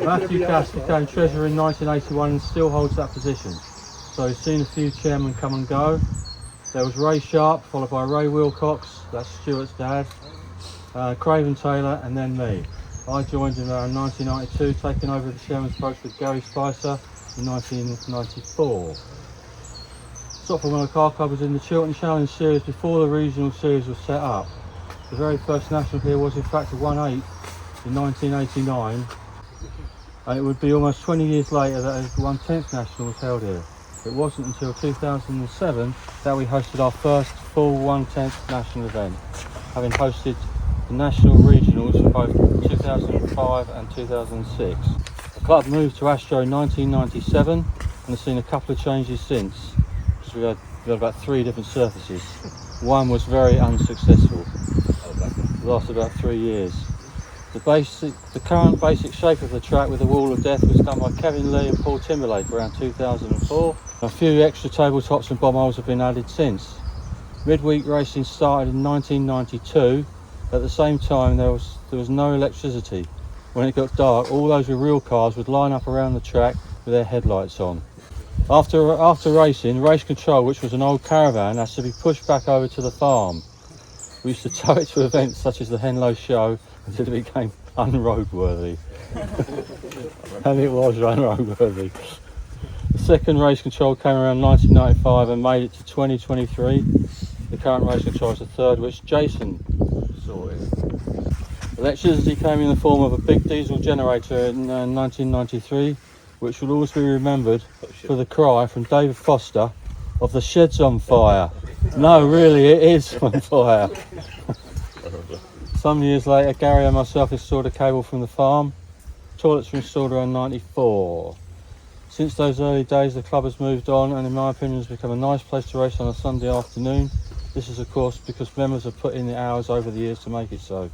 Matthew Cass became treasurer in 1981 and still holds that position. So he's seen a few chairmen come and go. There was Ray Sharp, followed by Ray Wilcox, that's Stuart's dad, Craven Taylor, and then me. I joined in around 1992, taking over the chairman's post with Gary Spicer in 1994. Stotfold Model Car Club was in the Chiltern Challenge Series before the regional series was set up. The very first national here was in fact a 1/8 in 1989, and it would be almost 20 years later that a 1/10 national was held here. It wasn't until 2007 that we hosted our first full 1/10 national event, having hosted the national regionals for both 2005 and 2006. The club moved to Astro in 1997 and has seen a couple of changes since, because we had about 3 different surfaces. One was very unsuccessful. It lasted about 3 years. The current basic shape of the track with the Wall of Death was done by Kevin Lee and Paul Timberlake around 2004. A few extra tabletops and bomb holes have been added since. Midweek racing started in 1992. At the same time there was no electricity. When it got dark, all those with real cars would line up around the track with their headlights on. After racing, race control, which was an old caravan, has to be pushed back over to the farm. We used to tow it to events such as the Henlow Show until it became unroadworthy. And it was unroadworthy. The second race control came around 1995 and made it to 2023. The current race control is the third, which Jason sorted. Electricity came in the form of a big diesel generator in 1993, which will always be remembered for the cry from David Foster of "the shed's on fire." No, really, it is on fire. Some years later, Gary and myself installed a cable from the farm. Toilets were installed around 94. Since those early days, the club has moved on and in my opinion has become a nice place to race on a Sunday afternoon. This is of course because members have put in the hours over the years to make it so.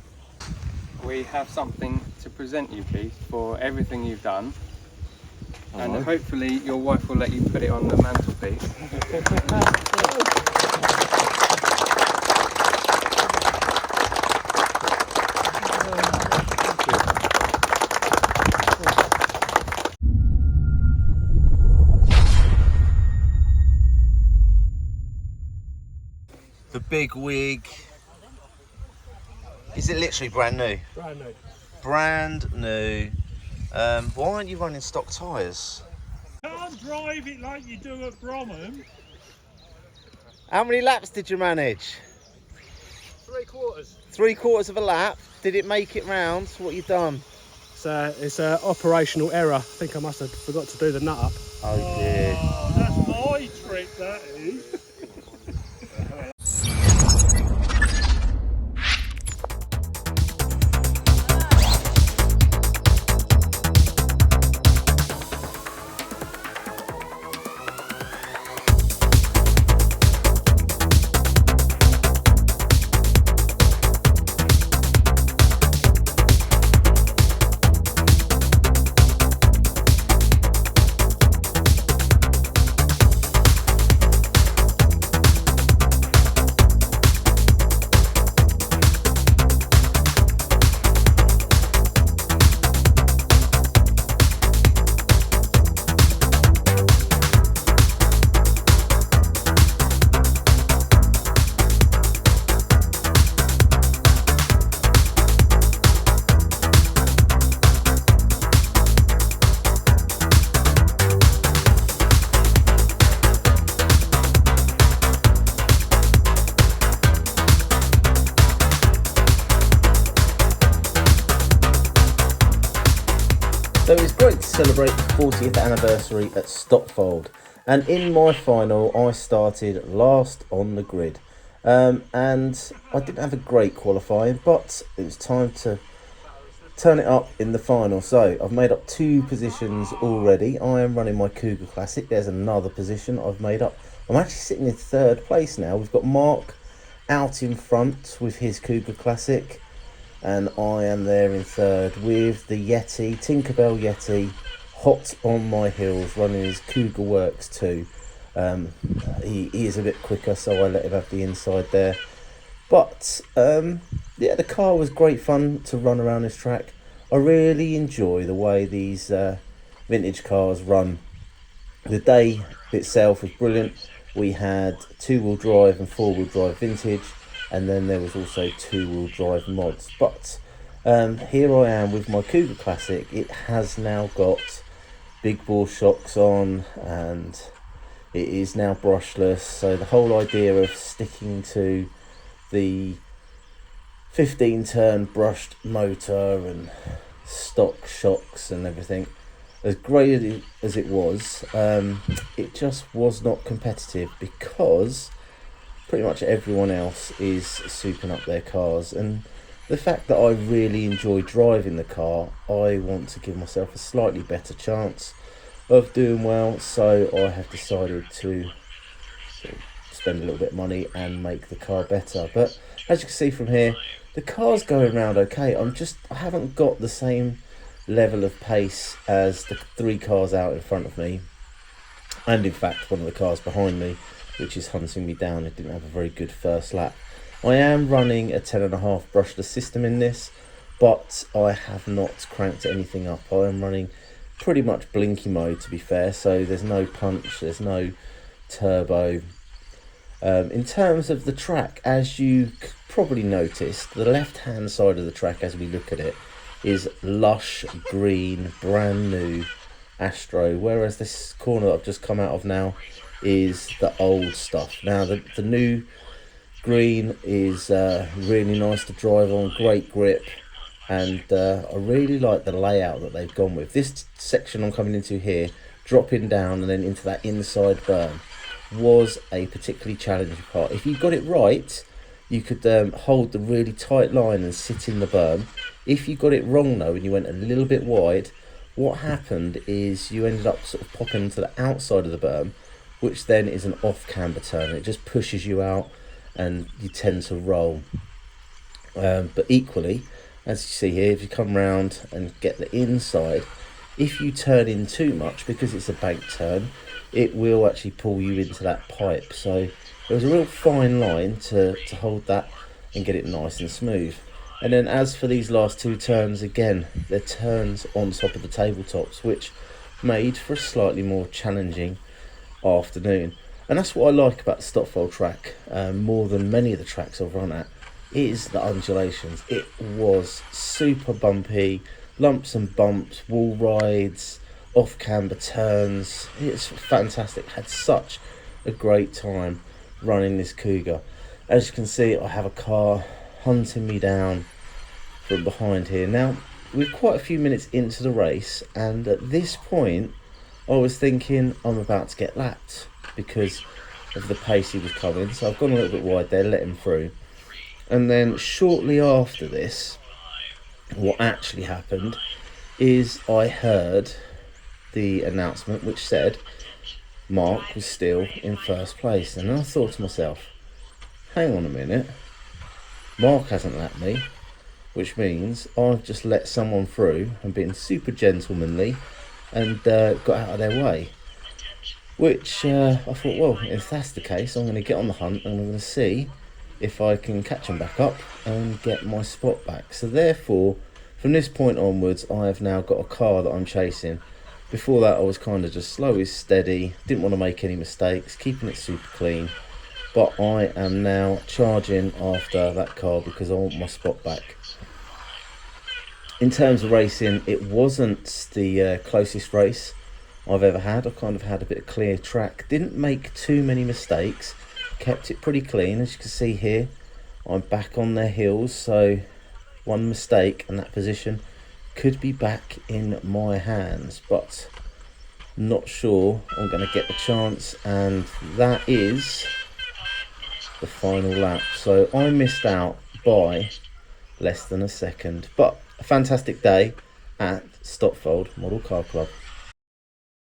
We have something to present you, Keith, for everything you've done. And hopefully your wife will let you put it on the mantelpiece. The big wig. Is it literally brand new? Brand new. Brand new. Why aren't you running stock tyres? Can't drive it like you do at Bromham. How many laps did you manage? 3/4. 3/4 of a lap. Did it make it round? What you done? It's an operational error. I think I must have forgot to do the nut up. Oh dear. Oh, that's my trick, that is. So it's great to celebrate the 40th anniversary at Stotfold, and in my final I started last on the grid, and I didn't have a great qualifying, but it was time to turn it up in the final. So I've made up 2 positions already. I am running my Cougar Classic. There's another position I've made up. I'm actually sitting in 3rd place now. We've got Mark out in front with his Cougar Classic, and I am there in 3rd with the Yeti, Tinkerbell Yeti, hot on my heels, running his Cougar Works too. He is a bit quicker, so I let him have the inside there. But yeah, the car was great fun to run around this track. I really enjoy the way these vintage cars run. The day itself was brilliant. We had 2-wheel drive and 4-wheel drive vintage, and then there was also 2-wheel drive mods. But here I am with my Cougar Classic. It has now got big bore shocks on, and it is now brushless. So the whole idea of sticking to the 15-turn brushed motor and stock shocks and everything, as great as it was, it just was not competitive, because pretty much everyone else is souping up their cars. And the fact that I really enjoy driving the car, I want to give myself a slightly better chance of doing well, so I have decided to spend a little bit of money and make the car better. But as you can see from here, the car's going around okay. I haven't got the same level of pace as the 3 cars out in front of me, and in fact one of the cars behind me, which is hunting me down. It didn't have a very good first lap. I am running a 10.5 brushless system in this, but I have not cranked anything up. I am running pretty much blinky mode, to be fair, so there's no punch, there's no turbo. In terms of the track, as you probably noticed, the left hand side of the track as we look at it is lush green, brand new Astro, whereas this corner that I've just come out of now is the old stuff. Now the new green is really nice to drive on, great grip, and I really like the layout that they've gone with. This section I'm coming into here, dropping down and then into that inside berm, was a particularly challenging part. If you got it right, you could hold the really tight line and sit in the berm. If you got it wrong though, and you went a little bit wide, what happened is you ended up sort of popping to the outside of the berm, which then is an off camber turn. It just pushes you out and you tend to roll. But equally, as you see here, if you come round and get the inside, if you turn in too much, because it's a bank turn, it will actually pull you into that pipe. So there was a real fine line to hold that and get it nice and smooth. And then as for these last 2 turns, again, they're turns on top of the tabletops, which made for a slightly more challenging afternoon. And that's what I like about the Stotfold track, more than many of the tracks I've run at, is the undulations. It was super bumpy, lumps and bumps, wall rides, off camber turns. It's fantastic. Had such a great time running this Cougar. As you can see, I have a car hunting me down from behind here. Now we're quite a few minutes into the race, and at this point I was thinking I'm about to get lapped because of the pace he was coming, so I've gone a little bit wide there, let him through. And then shortly after this, what actually happened is I heard the announcement which said Mark was still in first place, and I thought to myself, hang on a minute, Mark hasn't lapped me, which means I've just let someone through and been super gentlemanly and got out of their way. Which I thought, well, if that's the case, I'm going to get on the hunt and I'm going to see if I can catch them back up and get my spot back. So therefore, from this point onwards, I have now got a car that I'm chasing. Before that, I was kind of just slow and steady, didn't want to make any mistakes, keeping it super clean. But I am now charging after that car because I want my spot back. In terms of racing, it wasn't the closest race I've ever had. I kind of had a bit of clear track, didn't make too many mistakes, kept it pretty clean. As you can see here, I'm back on their heels, so one mistake and that position could be back in my hands, but not sure I'm going to get the chance. And that is the final lap, so I missed out by less than a second. But a fantastic day at Stotfold Model Car Club.